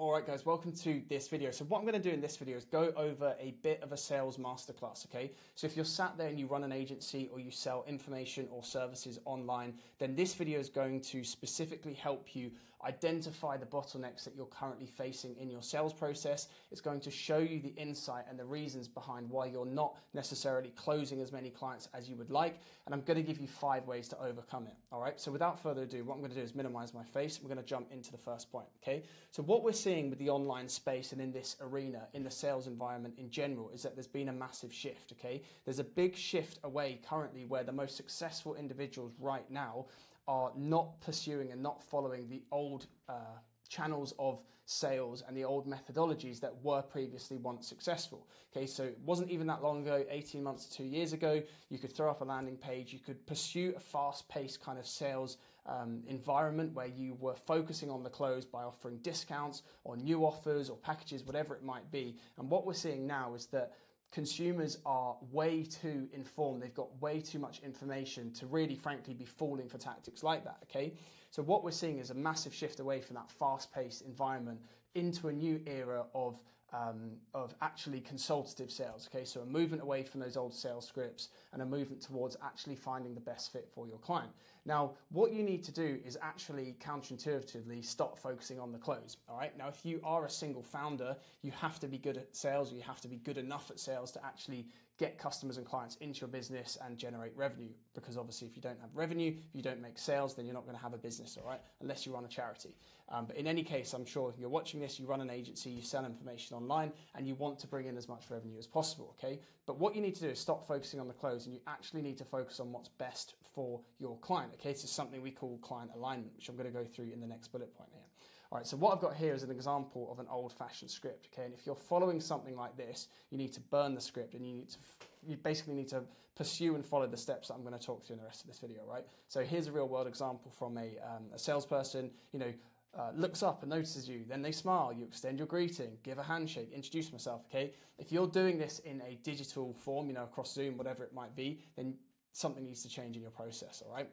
All right, guys, welcome to this video. So what I'm going to do in this video is go over a bit of a sales masterclass, okay? So if you're sat there and you run an agency or you sell information or services online, then this video is going to specifically help you identify the bottlenecks that you're currently facing in your sales process. It's going to show you the insight and the reasons behind why you're not necessarily closing as many clients as you would like. And I'm going to give you 5 ways to overcome it, all right? So without further ado, what I'm going to do is minimize my face. We're going to jump into the first point, okay? So what we're seeing with the online space and in this arena, in the sales environment in general, is that there's been a massive shift, okay? There's a big shift away currently where the most successful individuals right now are not pursuing and not following the old channels of sales and the old methodologies that were previously once successful. Okay, so it wasn't even that long ago, 18 months to 2 years ago, you could throw up a landing page, you could pursue a fast-paced kind of sales environment where you were focusing on the close by offering discounts or new offers or packages, whatever it might be. And what we're seeing now is that consumers are way too informed. They've got way too much information to really, frankly, be falling for tactics like that, okay? So what we're seeing is a massive shift away from that fast-paced environment into a new era of actually consultative sales, okay? So a movement away from those old sales scripts and a movement towards actually finding the best fit for your client. Now, what you need to do is actually counterintuitively stop focusing on the close, all right? Now, if you are a single founder, you have to be good at sales, or you have to be good enough at sales to actually get customers and clients into your business and generate revenue. Because obviously if you don't have revenue, if you don't make sales, then you're not going to have a business, all right? Unless you run a charity. But in any case, I'm sure you're watching this, you run an agency, you sell information online, and you want to bring in as much revenue as possible, okay? But what you need to do is stop focusing on the close, and you actually need to focus on what's best for your client, okay? This is something we call client alignment, which I'm going to go through in the next bullet point here. All right, so what I've got here is an example of an old-fashioned script, okay? And if you're following something like this, you need to burn the script, and you basically need to pursue and follow the steps that I'm going to talk through in the rest of this video, right? So here's a real-world example from a salesperson, looks up and notices you, then they smile, you extend your greeting, give a handshake, introduce myself, okay? If you're doing this in a digital form, across Zoom, whatever it might be, then something needs to change in your process, all right?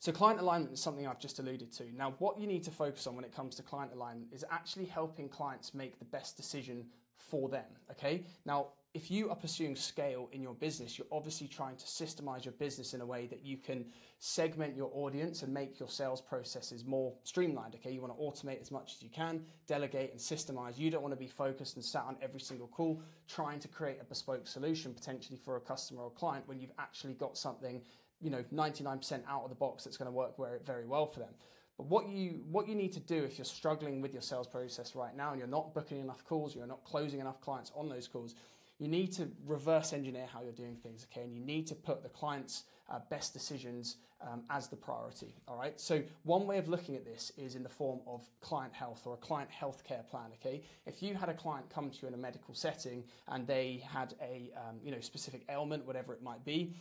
So client alignment is something I've just alluded to. Now, what you need to focus on when it comes to client alignment is actually helping clients make the best decision for them, okay? Now, if you are pursuing scale in your business, you're obviously trying to systemize your business in a way that you can segment your audience and make your sales processes more streamlined, okay? You want to automate as much as you can, delegate and systemize. You don't want to be focused and sat on every single call trying to create a bespoke solution potentially for a customer or client when you've actually got something 99% out of the box that's going to work very well for them. But what you need to do if you're struggling with your sales process right now and you're not booking enough calls, you're not closing enough clients on those calls, you need to reverse engineer how you're doing things, okay? And you need to put the client's best decisions as the priority, all right? So one way of looking at this is in the form of client health or a client healthcare plan, okay? If you had a client come to you in a medical setting and they had a specific ailment, whatever it might be,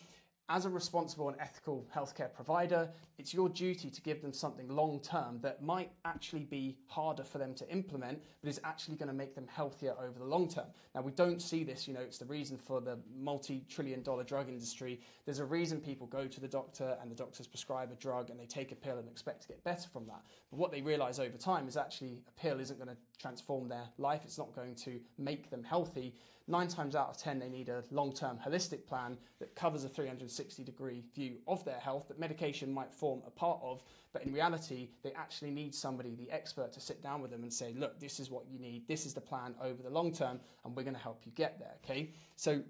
as a responsible and ethical healthcare provider, it's your duty to give them something long-term that might actually be harder for them to implement, but is actually going to make them healthier over the long term. Now, we don't see this, it's the reason for the multi-trillion-dollar drug industry. There's a reason people go to the doctor and the doctors prescribe a drug and they take a pill and expect to get better from that. But what they realize over time is actually a pill isn't going to transform their life. It's not going to make them healthy. 9 times out of 10, they need a long-term holistic plan that covers a 360-degree view of their health that medication might form a part of, but in reality, they actually need somebody, the expert, to sit down with them and say, look, this is what you need, this is the plan over the long term, and we're going to help you get there, okay? So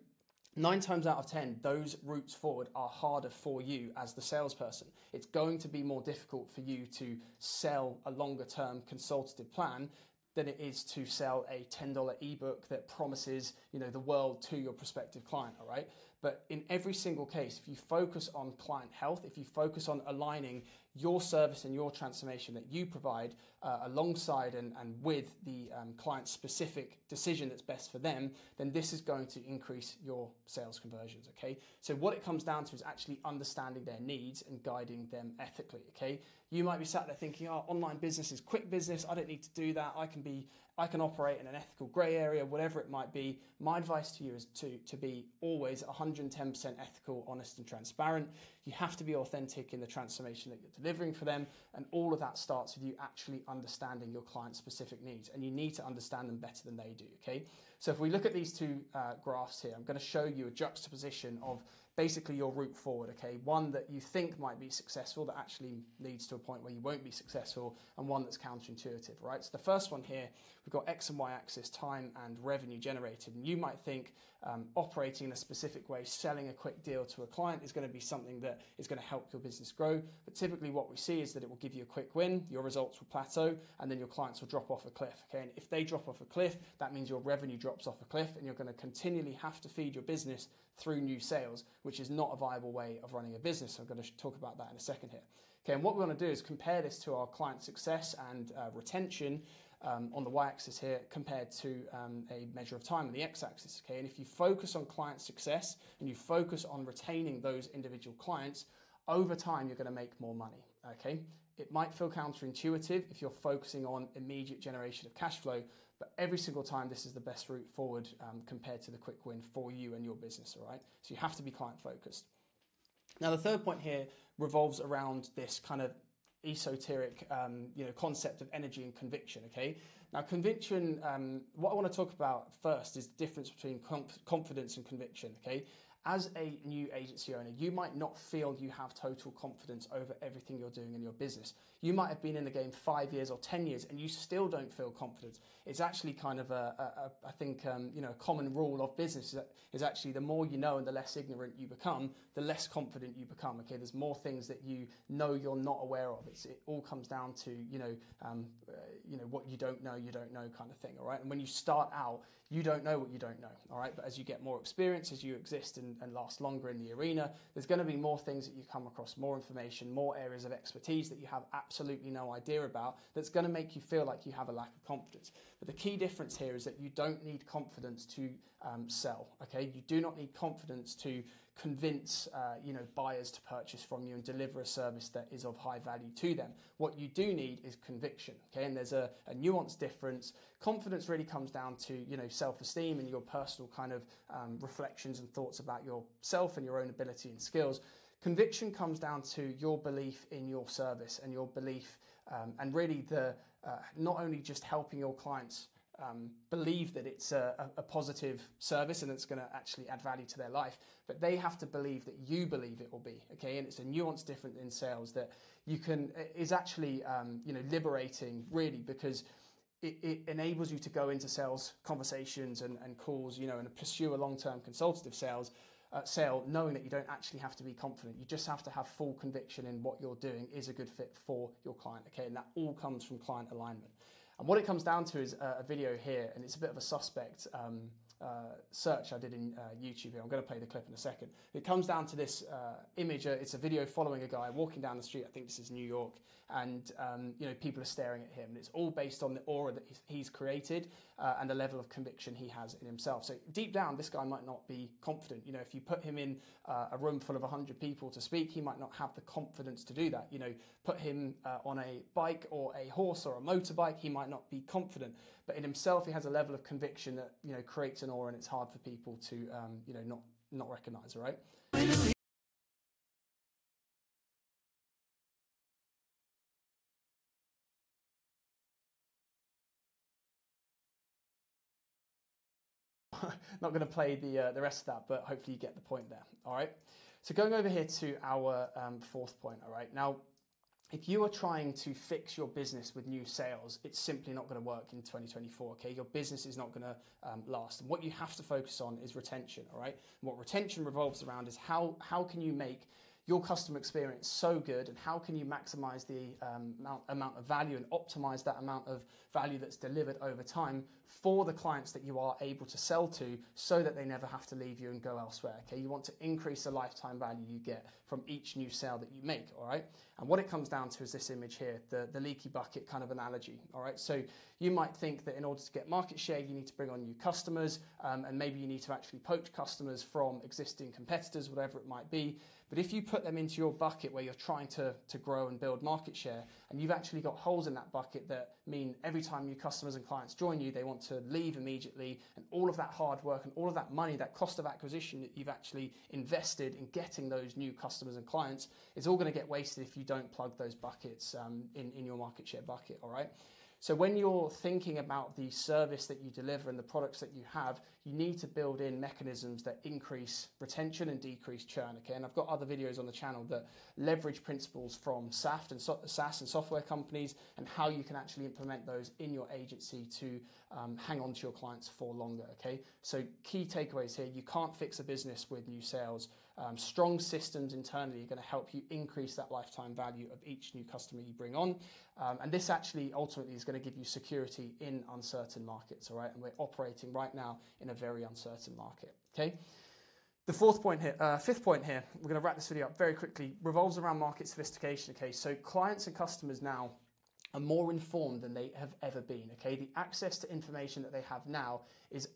9 times out of 10, those routes forward are harder for you as the salesperson. It's going to be more difficult for you to sell a longer-term consultative plan than it is to sell a $10 ebook that promises, the world to your prospective client, all right? But in every single case, if you focus on client health, if you focus on aligning your service and your transformation that you provide alongside and with the client-specific decision that's best for them, then this is going to increase your sales conversions, okay? So what it comes down to is actually understanding their needs and guiding them ethically, okay? You might be sat there thinking, oh, online business is quick business. I don't need to do that. I can operate in an ethical grey area, whatever it might be. My advice to you is to be always 110% ethical, honest and transparent. You have to be authentic in the transformation that you're delivering for them. And all of that starts with you actually understanding your client's specific needs. And you need to understand them better than they do, okay? So if we look at these two graphs here, I'm going to show you a juxtaposition of basically your route forward, okay? One that you think might be successful that actually leads to a point where you won't be successful, and one that's counterintuitive, right? So the first one here, we've got X and Y axis, time and revenue generated. And you might think operating in a specific way, selling a quick deal to a client is going to be something that is going to help your business grow. But typically what we see is that it will give you a quick win, your results will plateau, and then your clients will drop off a cliff, okay? And if they drop off a cliff, that means your revenue drops off a cliff, and you're going to continually have to feed your business through new sales, which is not a viable way of running a business. So I'm going to talk about that in a second here. Okay, and what we want to do is compare this to our client success and retention on the y-axis here compared to a measure of time on the x-axis. Okay, and if you focus on client success and you focus on retaining those individual clients, over time you're going to make more money. Okay, it might feel counterintuitive if you're focusing on immediate generation of cash flow, but every single time this is the best route forward compared to the quick win for you and your business, all right? So you have to be client focused. Now, the third point here revolves around this kind of esoteric concept of energy and conviction, okay? Now, conviction, what I want to talk about first is the difference between confidence and conviction, okay? As a new agency owner, you might not feel you have total confidence over everything you're doing in your business. You might have been in the game 5 years or 10 years and you still don't feel confident. It's actually kind of a common rule of business is actually the more you know and the less ignorant you become, the less confident you become. Okay, there's more things that you know you're not aware of. It all comes down to what you don't know kind of thing. All right, and when you start out, you don't know what you don't know. All right, but as you get more experience, as you exist and last longer in the arena, there's going to be more things that you come across, more information, more areas of expertise that you have absolutely no idea about, that's going to make you feel like you have a lack of confidence. But the key difference here is that you don't need confidence to sell, okay? You do not need confidence to convince buyers to purchase from you and deliver a service that is of high value to them. What you do need is conviction, okay? And there's a nuanced difference. Confidence really comes down to self-esteem and your personal kind of reflections and thoughts about yourself and your own ability and skills. Conviction comes down to your belief in your service and your belief and really not only just helping your clients believe that it's a positive service and it's going to actually add value to their life, but they have to believe that you believe it will be, okay? And it's a nuance different in sales that is actually liberating really, because it enables you to go into sales conversations and calls, and pursue a long-term consultative sale, knowing that you don't actually have to be confident. You just have to have full conviction in what you're doing is a good fit for your client, okay? And that all comes from client alignment. And what it comes down to is a video here, and it's a bit of a suspect search I did in YouTube here. I'm going to play the clip in a second. It comes down to this image. It's a video following a guy walking down the street. I think this is New York, and people are staring at him. And it's all based on the aura that he's created and the level of conviction he has in himself. So deep down, this guy might not be confident. If you put him in a room full of 100 people to speak, he might not have the confidence to do that. Put him on a bike or a horse or a motorbike, he might not be confident. But in himself, he has a level of conviction that creates an aura, and it's hard for people to not recognize. All right. Not going to play the rest of that, but hopefully you get the point there. All right. So going over here to our fourth point. All right. Now, if you are trying to fix your business with new sales, it's simply not going to work in 2024, okay? Your business is not going to last. And what you have to focus on is retention, all right? And what retention revolves around is how can you make your customer experience so good, and how can you maximize the amount of value and optimize that amount of value that's delivered over time for the clients that you are able to sell to, so that they never have to leave you and go elsewhere, okay? You want to increase the lifetime value you get from each new sale that you make, all right? And what it comes down to is this image here, the leaky bucket kind of analogy. All right, so you might think that in order to get market share, you need to bring on new customers, and maybe you need to actually poach customers from existing competitors, whatever it might be. But if you put them into your bucket where you're trying to grow and build market share, and you've actually got holes in that bucket that mean every time new customers and clients join you, they want to leave immediately, and all of that hard work and all of that money, that cost of acquisition that you've actually invested in getting those new customers and clients, is all going to get wasted if you don't plug those buckets in your market share bucket, all right? So when you're thinking about the service that you deliver and the products that you have, you need to build in mechanisms that increase retention and decrease churn, okay? And I've got other videos on the channel that leverage principles from SaaS and software companies and how you can actually implement those in your agency to hang on to your clients for longer, okay? So key takeaways here: you can't fix a business with new sales. Strong systems internally are going to help you increase that lifetime value of each new customer you bring on. And this actually ultimately is going to give you security in uncertain markets, all right? And we're operating right now in a very uncertain market, okay? The fifth point here, we're going to wrap this video up very quickly, revolves around market sophistication, okay? So clients and customers now are more informed than they have ever been, okay? The access to information that they have now is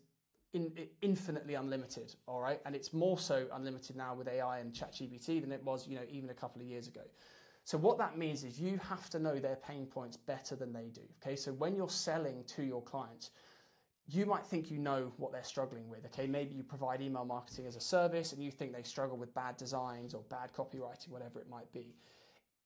infinitely unlimited, all right? And it's more so unlimited now with AI and ChatGPT than it was, even a couple of years ago. So what that means is you have to know their pain points better than they do, okay? So when you're selling to your clients, you might think you know what they're struggling with, okay? Maybe you provide email marketing as a service and you think they struggle with bad designs or bad copywriting, whatever it might be.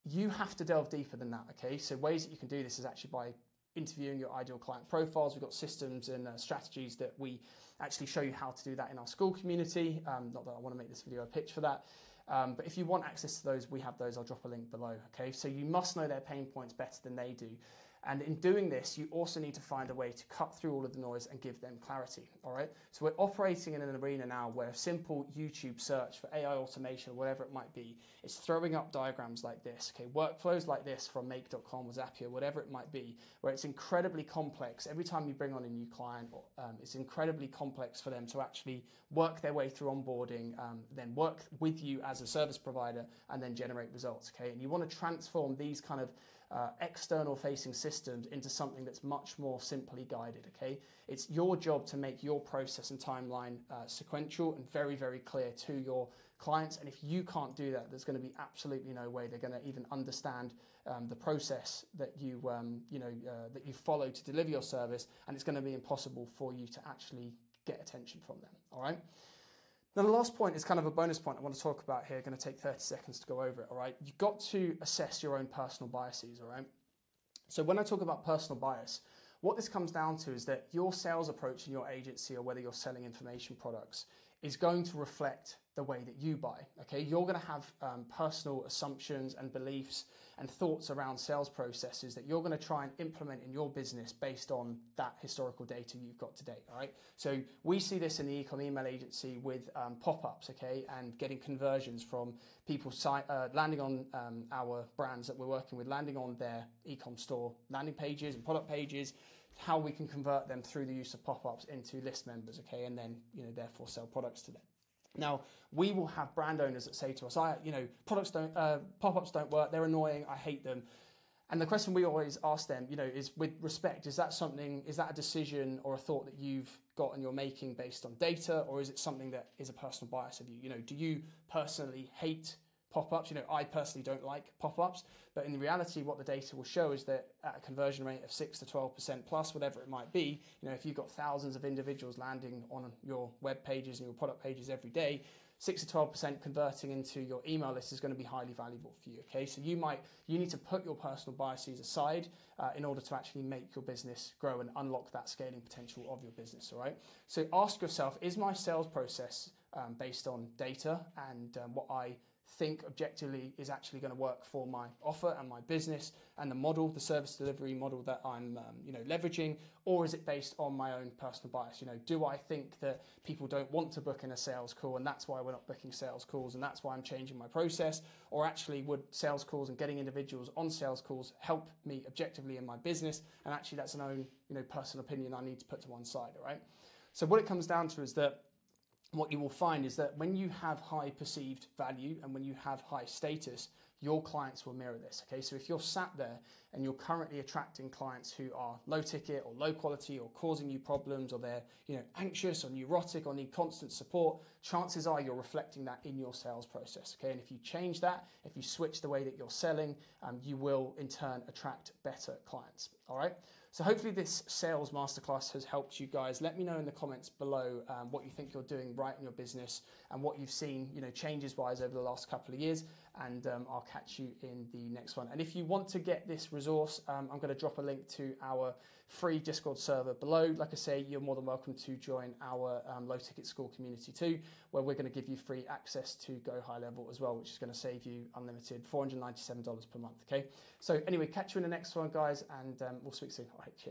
You have to delve deeper than that, okay? So ways that you can do this is actually by interviewing your ideal client profiles. We've got systems and strategies that we actually show you how to do that in our school community. Not that I want to make this video a pitch for that. But if you want access to those, we have those. I'll drop a link below, okay? So you must know their pain points better than they do. And in doing this, you also need to find a way to cut through all of the noise and give them clarity, all right? So we're operating in an arena now where a simple YouTube search for AI automation, or whatever it might be, is throwing up diagrams like this, okay? Workflows like this from make.com or Zapier, whatever it might be, where it's incredibly complex. Every time you bring on a new client, it's incredibly complex for them to actually work their way through onboarding, then work with you as a service provider, and then generate results, okay? And you want to transform these kind of external facing systems into something that's much more simply guided, okay? It's your job to make your process and timeline sequential and very, very clear to your clients. And if you can't do that, there's going to be absolutely no way they're going to even understand the process that you follow to deliver your service, and it's going to be impossible for you to actually get attention from them, all right? Now, the last point is kind of a bonus point I want to talk about here. Going to take 30 seconds to go over it, all right? You've got to assess your own personal biases, all right? So when I talk about personal bias, what this comes down to is that your sales approach in your agency, or whether you're selling information products, is going to reflect the way that you buy, okay? You're going to have personal assumptions and beliefs and thoughts around sales processes that you're going to try and implement in your business based on that historical data you've got to date, all right? So we see this in the e-com email agency with pop-ups, okay, and getting conversions from people landing on our brands that we're working with, landing on their e-com store landing pages and product pages, how we can convert them through the use of pop-ups into list members, okay, and then, therefore sell products to them. Now, we will have brand owners that say to us, pop-ups don't work, they're annoying, I hate them. And the question we always ask them, is with respect, is that a decision or a thought that you've got and you're making based on data, or is it something that is a personal bias of you? Do you personally hate pop-ups? I personally don't like pop-ups, but in reality, what the data will show is that at a conversion rate of 6 to 12% plus, whatever it might be, if you've got thousands of individuals landing on your web pages and your product pages every day, 6 to 12% converting into your email list is going to be highly valuable for you, okay? So you need to put your personal biases aside in order to actually make your business grow and unlock that scaling potential of your business, all right? So ask yourself, is my sales process based on data and what I think objectively is actually going to work for my offer and my business and the model, the service delivery model that I'm leveraging, or is it based on my own personal bias? Do I think that people don't want to book in a sales call and that's why we're not booking sales calls and that's why I'm changing my process? Or actually would sales calls and getting individuals on sales calls help me objectively in my business? And actually that's an own personal opinion I need to put to one side, all right? So what it comes down to is that what you will find is that when you have high perceived value and when you have high status, your clients will mirror this, okay? So if you're sat there and you're currently attracting clients who are low ticket or low quality or causing you problems, or they're, anxious or neurotic or need constant support, chances are you're reflecting that in your sales process, okay? And if you change that, if you switch the way that you're selling, you will in turn attract better clients, all right? So hopefully this sales masterclass has helped you guys. Let me know in the comments below what you think you're doing right in your business and what you've seen, changes-wise over the last couple of years. And I'll catch you in the next one. And if you want to get this resource, I'm going to drop a link to our free Discord server below. Like I say, you're more than welcome to join our low ticket school community too, where we're going to give you free access to Go High Level as well, which is going to save you unlimited $497 per month. Okay. So anyway, catch you in the next one, guys, and we'll speak soon. All right. Cheers.